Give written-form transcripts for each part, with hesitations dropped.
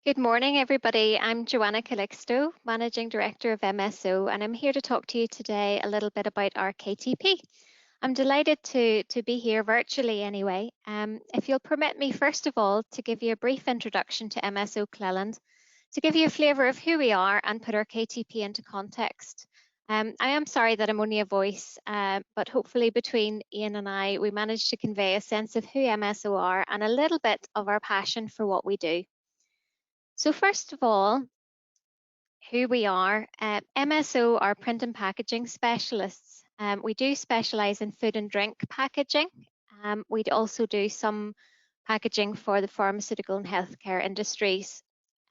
Good morning, everybody. I'm Joanna Calixto, Managing Director of MSO, and I'm here to talk to you today a little bit about our KTP. I'm delighted to be here virtually anyway. If you'll permit me, first of all, to give you a brief introduction to MSO Cleland, to give you a flavour of who we are and put our KTP into context. I am sorry that I'm only a voice, but hopefully between Ian and I, we managed to convey a sense of who MSO are and a little bit of our passion for what we do. So first of all, who we are. MSO are print and packaging specialists. We do specialise in food and drink packaging. We also do some packaging for the pharmaceutical and healthcare industries.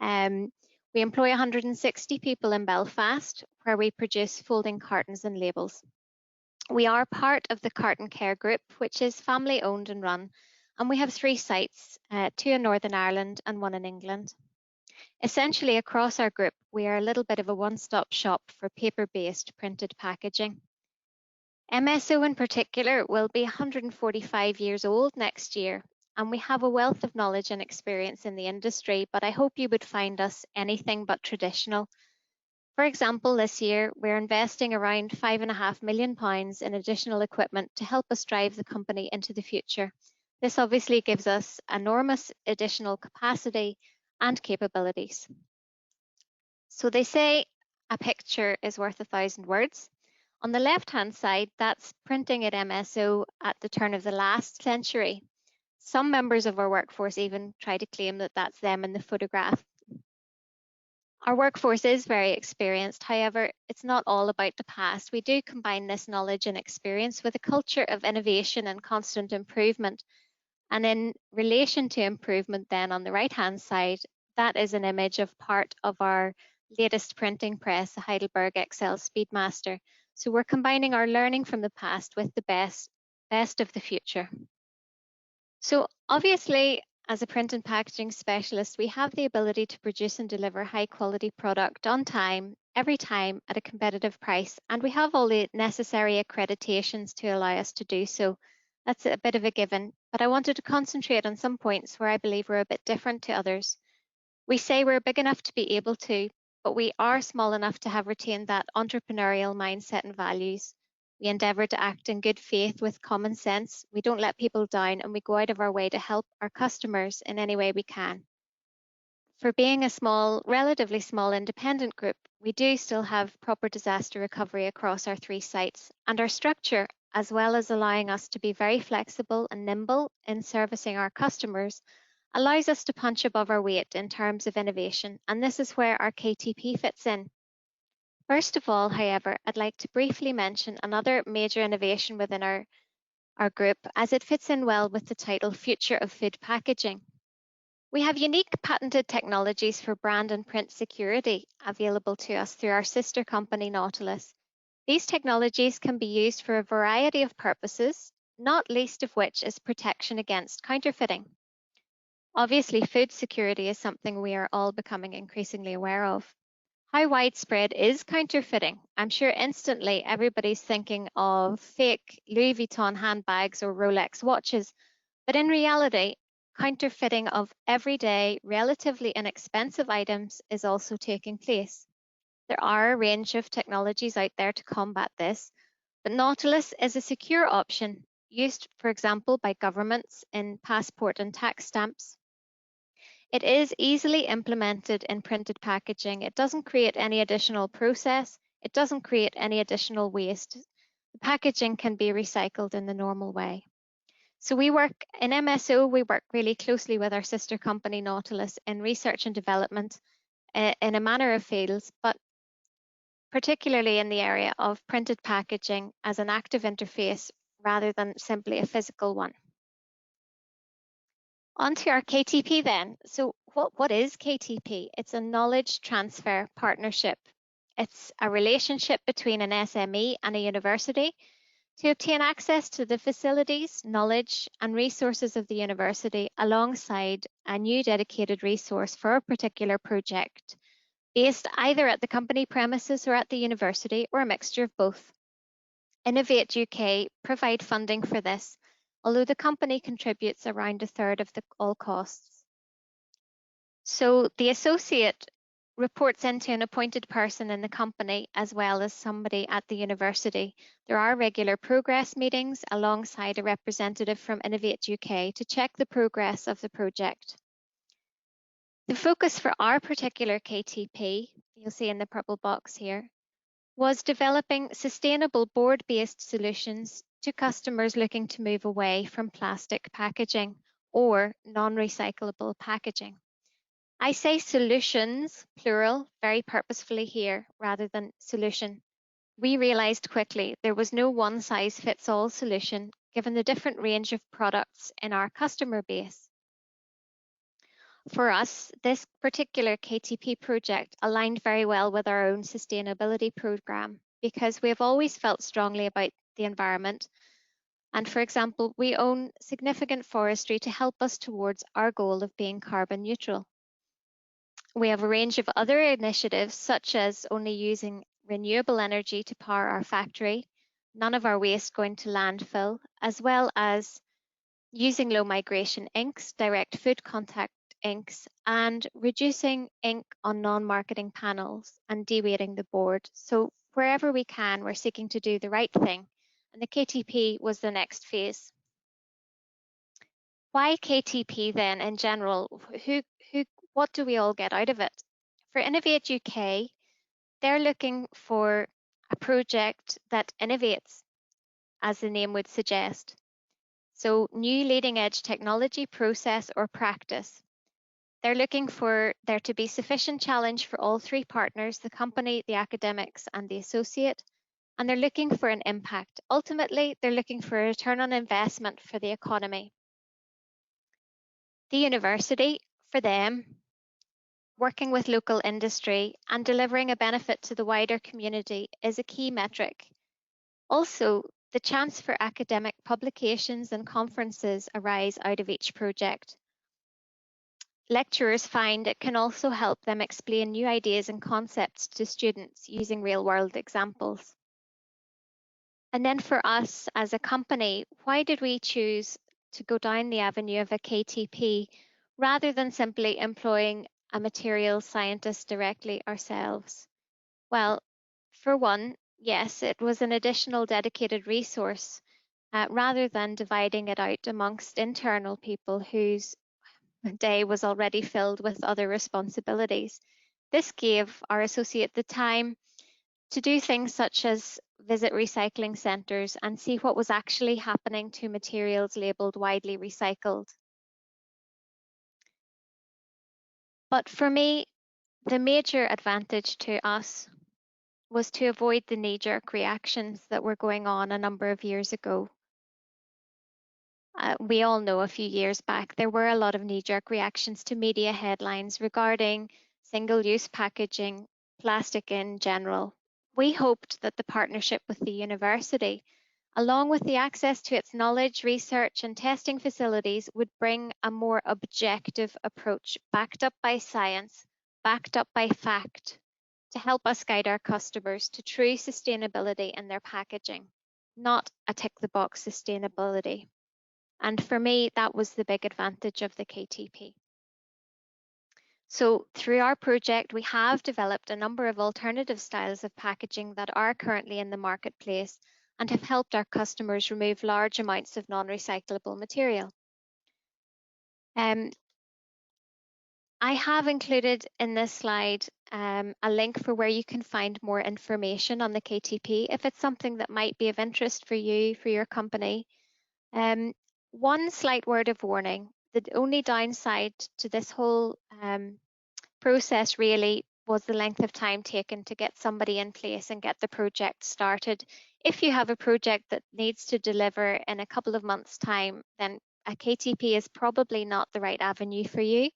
We employ 160 people in Belfast, where we produce folding cartons and labels. We are part of the Carton Care Group, which is family owned and run, and we have 3 sites, 2 in Northern Ireland and 1 in England. Essentially, across our group, we are a little bit of a one-stop shop for paper-based printed packaging. MSO in particular will be 145 years old next year, and we have a wealth of knowledge and experience in the industry, but I hope you would find us anything but traditional. For example, this year, we're investing around £5.5 million in additional equipment to help us drive the company into the future. This obviously gives us enormous additional capacity and capabilities. So they say a picture is worth 1,000 words. On the left-hand side, that's printing at MSO at the turn of the last century. Some members of our workforce even try to claim that that's them in the photograph. Our workforce is very experienced, however, it's not all about the past. We do combine this knowledge and experience with a culture of innovation and constant improvement. And in relation to improvement then on the right-hand side, that is an image of part of our latest printing press, the Heidelberg XL Speedmaster. So we're combining our learning from the past with the best of the future. So obviously, as a print and packaging specialist, we have the ability to produce and deliver high quality product on time, every time at a competitive price, and we have all the necessary accreditations to allow us to do so. That's a bit of a given, but I wanted to concentrate on some points where I believe we're a bit different to others. We say we're big enough to be able to, but we are small enough to have retained that entrepreneurial mindset and values. We endeavour to act in good faith with common sense. We don't let people down, and we go out of our way to help our customers in any way we can. For being a small, relatively small independent group, we do still have proper disaster recovery across our 3 sites, and our structure, as well as allowing us to be very flexible and nimble in servicing our customers, allows us to punch above our weight in terms of innovation, and this is where our KTP fits in. First of all, however, I'd like to briefly mention another major innovation within our group, as it fits in well with the title Future of Food Packaging. We have unique patented technologies for brand and print security available to us through our sister company, Nautilus. These technologies can be used for a variety of purposes, not least of which is protection against counterfeiting. Obviously, food security is something we are all becoming increasingly aware of. How widespread is counterfeiting? I'm sure instantly everybody's thinking of fake Louis Vuitton handbags or Rolex watches, but in reality, counterfeiting of everyday, relatively inexpensive items is also taking place. There are a range of technologies out there to combat this, but Nautilus is a secure option used, for example, by governments in passport and tax stamps. It is easily implemented in printed packaging. It doesn't create any additional process. It doesn't create any additional waste. The packaging can be recycled in the normal way. So we work in MSO, we work really closely with our sister company Nautilus in research and development in a manner of fields, but particularly in the area of printed packaging as an active interface rather than simply a physical one. On to our KTP then. So what is KTP? It's a knowledge transfer partnership. It's a relationship between an SME and a university to obtain access to the facilities, knowledge and resources of the university alongside a new dedicated resource for a particular project based either at the company premises or at the university or a mixture of both. Innovate UK provide funding for this, although the company contributes around 1/3 of all costs. So the associate reports into an appointed person in the company as well as somebody at the university. There are regular progress meetings alongside a representative from Innovate UK to check the progress of the project. The focus for our particular KTP, you'll see in the purple box here, was developing sustainable board-based solutions to customers looking to move away from plastic packaging or non-recyclable packaging. I say solutions, plural, very purposefully here rather than solution. We realized quickly there was no one-size-fits-all solution given the different range of products in our customer base. For us, this particular KTP project aligned very well with our own sustainability program because we have always felt strongly about the environment. And for example, we own significant forestry to help us towards our goal of being carbon neutral. We have a range of other initiatives, such as only using renewable energy to power our factory, none of our waste going to landfill, as well as using low migration inks, direct food contact inks, and reducing ink on non-marketing panels and deweighting the board. So wherever we can, we're seeking to do the right thing. And the KTP was the next phase. Why KTP then in general? What do we all get out of it? For Innovate UK, they're looking for a project that innovates, as the name would suggest. So new leading edge technology, process, or practice. They're looking for there to be sufficient challenge for all three partners, the company, the academics, and the associate. And they're looking for an impact. Ultimately, they're looking for a return on investment for the economy. The university, for them, working with local industry and delivering a benefit to the wider community is a key metric. Also, the chance for academic publications and conferences arise out of each project. Lecturers find it can also help them explain new ideas and concepts to students using real-world examples. And then for us as a company, why did we choose to go down the avenue of a KTP rather than simply employing a materials scientist directly ourselves? Well, for one, yes, it was an additional dedicated resource rather than dividing it out amongst internal people whose day was already filled with other responsibilities. This gave our associate the time to do things such as visit recycling centres and see what was actually happening to materials labelled widely recycled. But for me, the major advantage to us was to avoid the knee-jerk reactions that were going on a number of years ago. We all know a few years back, there were a lot of knee-jerk reactions to media headlines regarding single-use packaging, plastic in general. We hoped that the partnership with the university, along with the access to its knowledge, research and testing facilities, would bring a more objective approach backed up by science, backed up by fact, to help us guide our customers to true sustainability in their packaging, not a tick-the-box sustainability. And for me, that was the big advantage of the KTP. So through our project, we have developed a number of alternative styles of packaging that are currently in the marketplace and have helped our customers remove large amounts of non-recyclable material. I have included in this slide a link for where you can find more information on the KTP if it's something that might be of interest for you, for your company. One slight word of warning, the only downside to this whole process really was the length of time taken to get somebody in place and get the project started. If you have a project that needs to deliver in a couple of months' time, then a KTP is probably not the right avenue for you.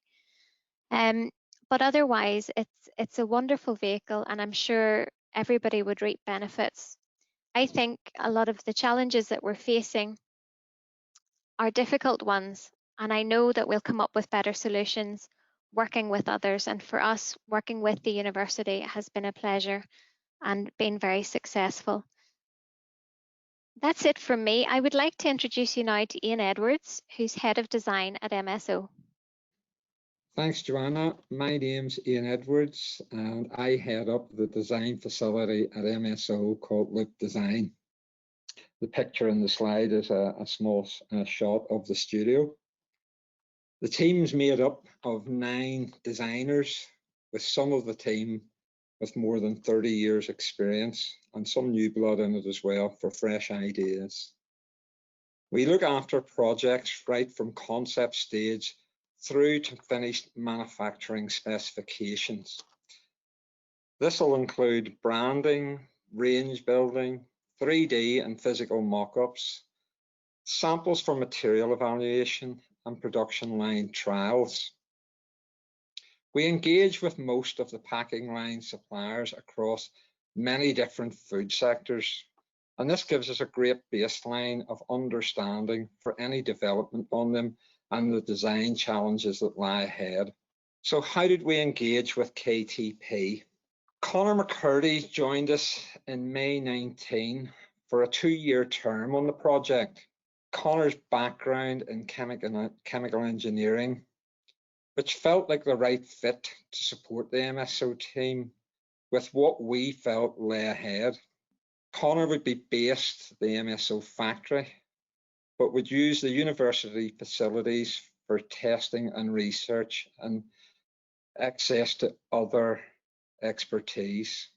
But otherwise, it's a wonderful vehicle and I'm sure everybody would reap benefits. I think a lot of the challenges that we're facing are difficult ones, and I know that we'll come up with better solutions working with others. And for us, working with the university has been a pleasure and been very successful. That's it from me. I would like to introduce you now to Ian Edwards, who's Head of Design at MSO. Thanks, Joanna. My name's Ian Edwards, and I head up the design facility at MSO called Loop Design. The picture in the slide is a small shot of the studio. The team's made up of 9 designers, with some of the team with more than 30 years experience and some new blood in it as well for fresh ideas. We look after projects right from concept stage through to finished manufacturing specifications. This will include branding, range building, 3D and physical mock-ups, samples for material evaluation, and production line trials. We engage with most of the packing line suppliers across many different food sectors, and this gives us a great baseline of understanding for any development on them and the design challenges that lie ahead. So how did we engage with KTP? Conor McCurdy joined us in May 19 for a 2-year term on the project. Conor's background in chemical engineering, which felt like the right fit to support the MSO team with what we felt lay ahead. Conor would be based at the MSO factory, but would use the university facilities for testing and research and access to other expertise.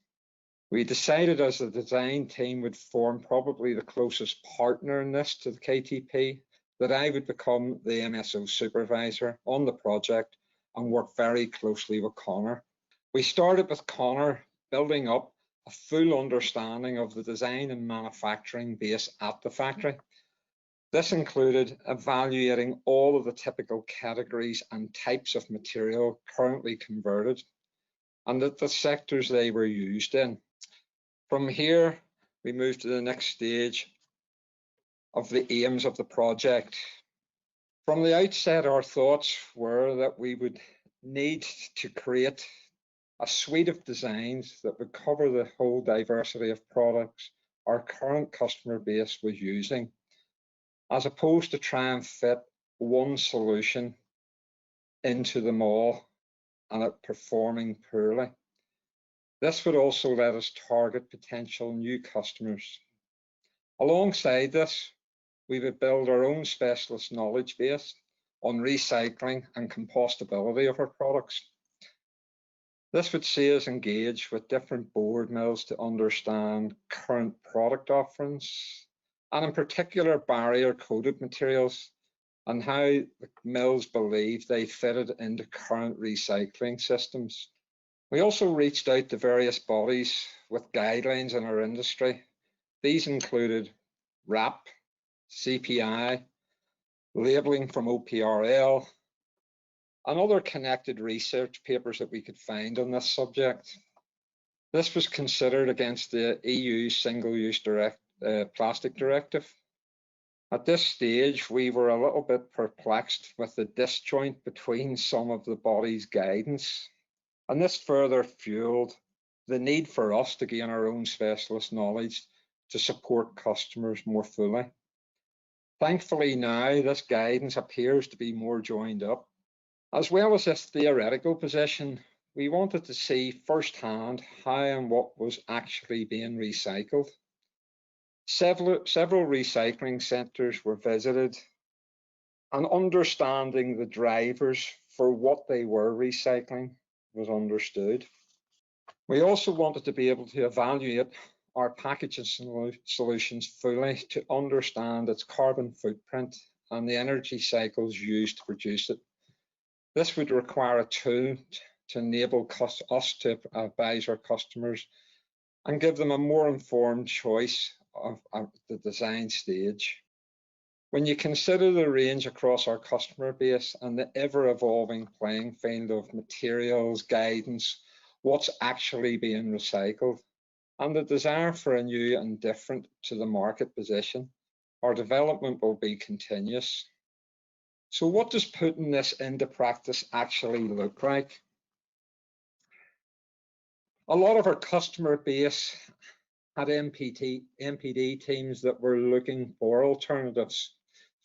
We decided as a design team would form probably the closest partner in this to the KTP, that I would become the MSO supervisor on the project and work very closely with Conor. We started with Conor building up a full understanding of the design and manufacturing base at the factory. This included evaluating all of the typical categories and types of material currently converted and the sectors they were used in. From here, we moved to the next stage of the aims of the project. From the outset, our thoughts were that we would need to create a suite of designs that would cover the whole diversity of products our current customer base was using, as opposed to try and fit one solution into them all and it performing poorly. This would also let us target potential new customers. Alongside this, we would build our own specialist knowledge base on recycling and compostability of our products. This would see us engage with different board mills to understand current product offerings, and in particular barrier-coated materials, and how the mills believe they fitted into current recycling systems. We also reached out to various bodies with guidelines in our industry. These included RAP, CPI, labelling from OPRL, and other connected research papers that we could find on this subject. This was considered against the EU Single-Use Plastic Directive. At this stage, we were a little bit perplexed with the disjoint between some of the body's guidance, and this further fueled the need for us to gain our own specialist knowledge to support customers more fully. Thankfully now, this guidance appears to be more joined up. As well as this theoretical position, we wanted to see firsthand how and what was actually being recycled. Several recycling centres were visited, and understanding the drivers for what they were recycling was understood. We also wanted to be able to evaluate our packaging solutions fully to understand its carbon footprint and the energy cycles used to produce it. This would require a tool to enable us to advise our customers and give them a more informed choice of the design stage. When you consider the range across our customer base and the ever-evolving playing field of materials, guidance, what's actually being recycled, and the desire for a new and different to the market position, our development will be continuous. So what does putting this into practice actually look like? A lot of our customer base had MPD teams that were looking for alternatives.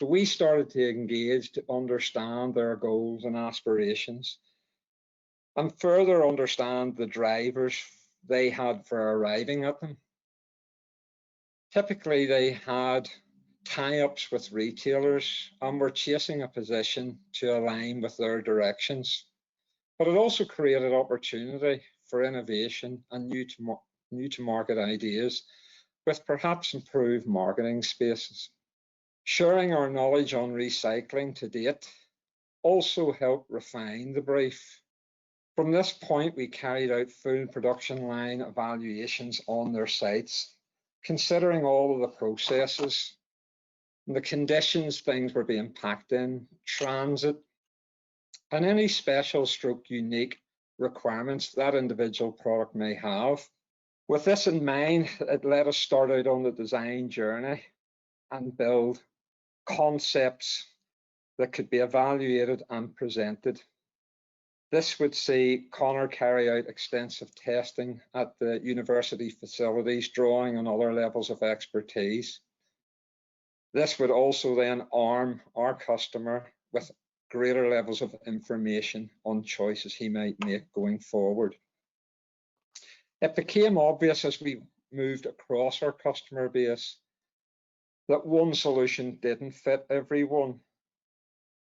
So we started to engage to understand their goals and aspirations and further understand the drivers they had for arriving at them. Typically, they had tie-ups with retailers and were chasing a position to align with their directions. But it also created opportunity for innovation and new to market ideas with perhaps improved marketing spaces. Sharing our knowledge on recycling to date also helped refine the brief. From this point, we carried out full production line evaluations on their sites, considering all of the processes and the conditions things were being packed in, transit, and any special stroke unique requirements that individual product may have. With this in mind, it let us start out on the design journey and build concepts that could be evaluated and presented. This would see Connor carry out extensive testing at the university facilities, drawing on other levels of expertise. This would also then arm our customer with greater levels of information on choices he might make going forward. It became obvious as we moved across our customer base that one solution didn't fit everyone.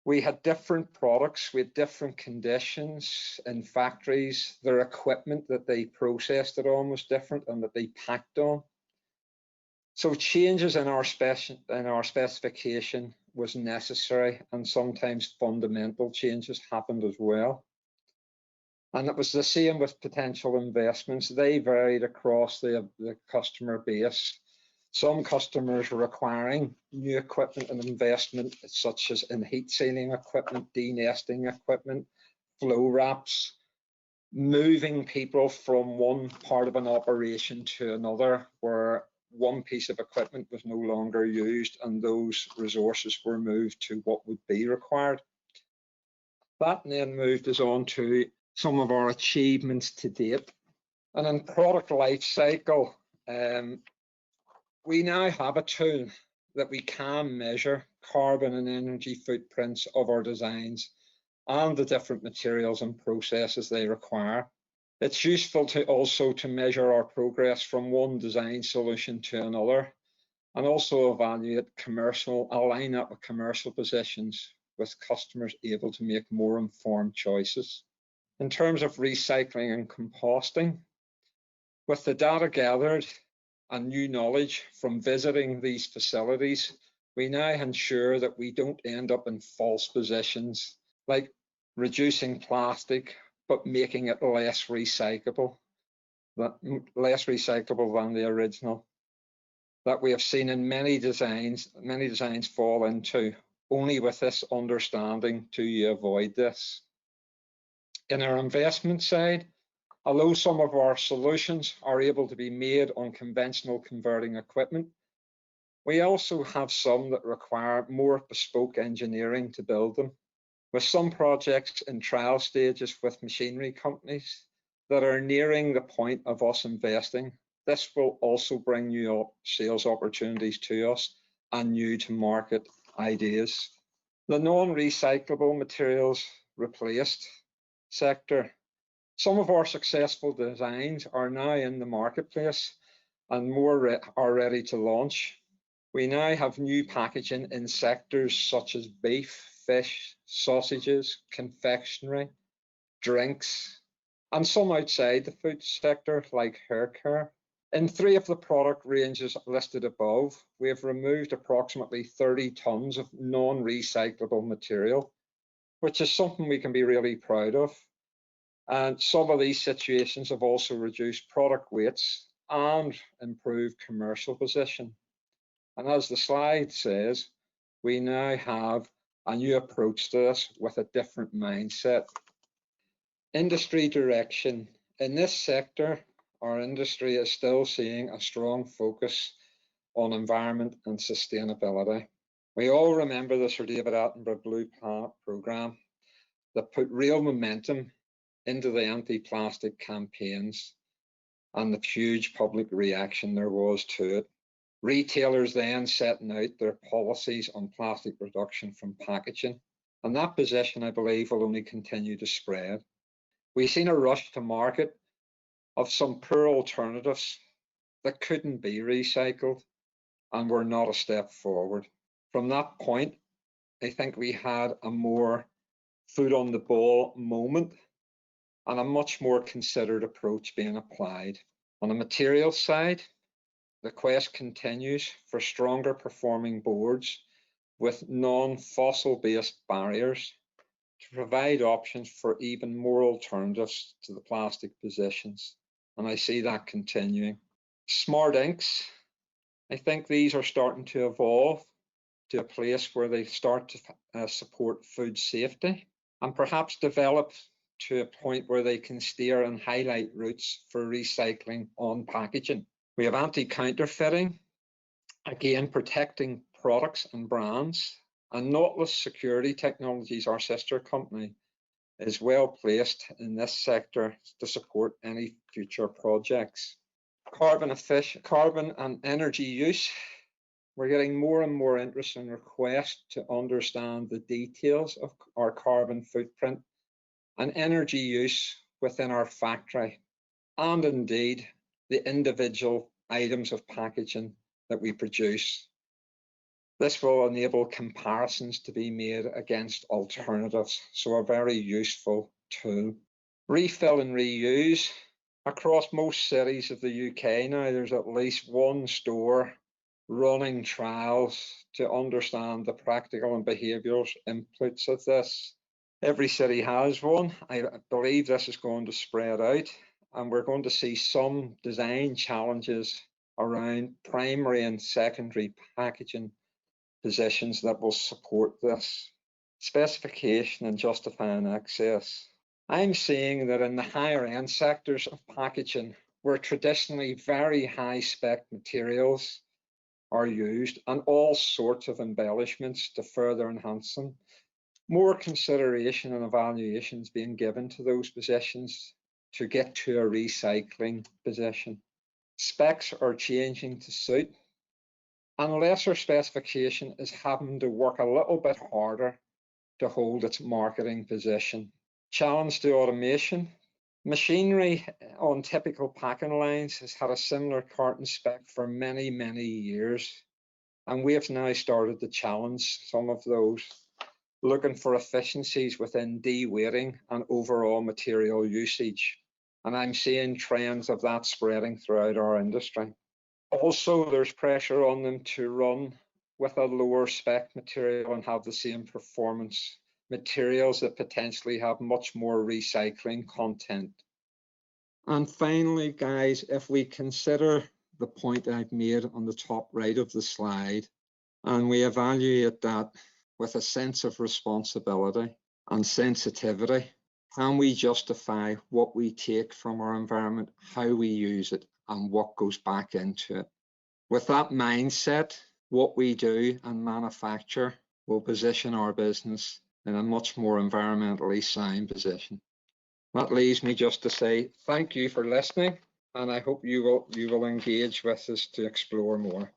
We had different products, we had different conditions in factories, their equipment that they processed it on was different and that they packed on. So changes in our specification was necessary, and sometimes fundamental changes happened as well. And it was the same with potential investments. They varied across the customer base. Some customers were requiring new equipment and investment, such as in heat sealing equipment, denesting equipment, flow wraps, moving people from one part of an operation to another where one piece of equipment was no longer used and those resources were moved to what would be required. That then moved us on to some of our achievements to date. And in product life cycle, we now have a tool that we can measure carbon and energy footprints of our designs and the different materials and processes they require. It's useful to also to measure our progress from one design solution to another, and also evaluate align that with commercial positions, with customers able to make more informed choices. In terms of recycling and composting, with the data gathered and new knowledge from visiting these facilities, we now ensure that we don't end up in false positions, like reducing plastic, but making it less recyclable than the original. That we have seen in many designs fall into. Only with this understanding do you avoid this. In our investment side, although some of our solutions are able to be made on conventional converting equipment, we also have some that require more bespoke engineering to build them, with some projects in trial stages with machinery companies that are nearing the point of us investing. This will also bring new sales opportunities to us and new to market ideas. The non-recyclable materials replaced sector. Some of our successful designs are now in the marketplace and more are ready to launch. We now have new packaging in sectors such as beef, fish, sausages, confectionery, drinks, and some outside the food sector like hair care. In 3 of the product ranges listed above, we have removed approximately 30 tons of non-recyclable material, which is something we can be really proud of. And some of these situations have also reduced product weights and improved commercial position. And as the slide says, we now have a new approach to this with a different mindset. Industry direction. In this sector, our industry is still seeing a strong focus on environment and sustainability. We all remember the Sir David Attenborough Blue Planet programme that put real momentum into the anti-plastic campaigns and the huge public reaction there was to it. Retailers then setting out their policies on plastic reduction from packaging. And that position, I believe, will only continue to spread. We've seen a rush to market of some poor alternatives that couldn't be recycled and were not a step forward. From that point, I think we had a more foot on the ball moment and a much more considered approach being applied. On the materials side, the quest continues for stronger performing boards with non-fossil based barriers to provide options for even more alternatives to the plastic positions. And I see that continuing. Smart inks, I think these are starting to evolve to a place where they start to support food safety and perhaps develop to a point where they can steer and highlight routes for recycling on packaging. We have anti-counterfeiting, again protecting products and brands, and Nautilus Security Technologies, our sister company, is well placed in this sector to support any future projects. Carbon and energy use. We're getting more and more interest and requests to understand the details of our carbon footprint and energy use within our factory, and indeed the individual items of packaging that we produce. This will enable comparisons to be made against alternatives, so a very useful tool. Refill and reuse. Across most cities of the UK now, there's at least one store running trials to understand the practical and behavioural inputs of this. Every city has one. I believe this is going to spread out, and we're going to see some design challenges around primary and secondary packaging positions that will support this. Specification and justifying access. I'm seeing that in the higher end sectors of packaging, where traditionally very high spec materials are used and all sorts of embellishments to further enhance them, more consideration and evaluation is being given to those positions to get to a recycling position. Specs are changing to suit, and lesser specification is having to work a little bit harder to hold its marketing position. Challenge to automation. Machinery on typical packing lines has had a similar carton spec for many, many years, and we have now started to challenge some of those, looking for efficiencies within de-weighting and overall material usage. And I'm seeing trends of that spreading throughout our industry. Also, there's pressure on them to run with a lower spec material and have the same performance. Materials that potentially have much more recycling content. And finally, guys, if we consider the point I've made on the top right of the slide, and we evaluate that with a sense of responsibility and sensitivity, can we justify what we take from our environment, how we use it, and what goes back into it? With that mindset, what we do and manufacture will position our business in a much more environmentally sound position. That leaves me just to say thank you for listening, and I hope you will engage with us to explore more.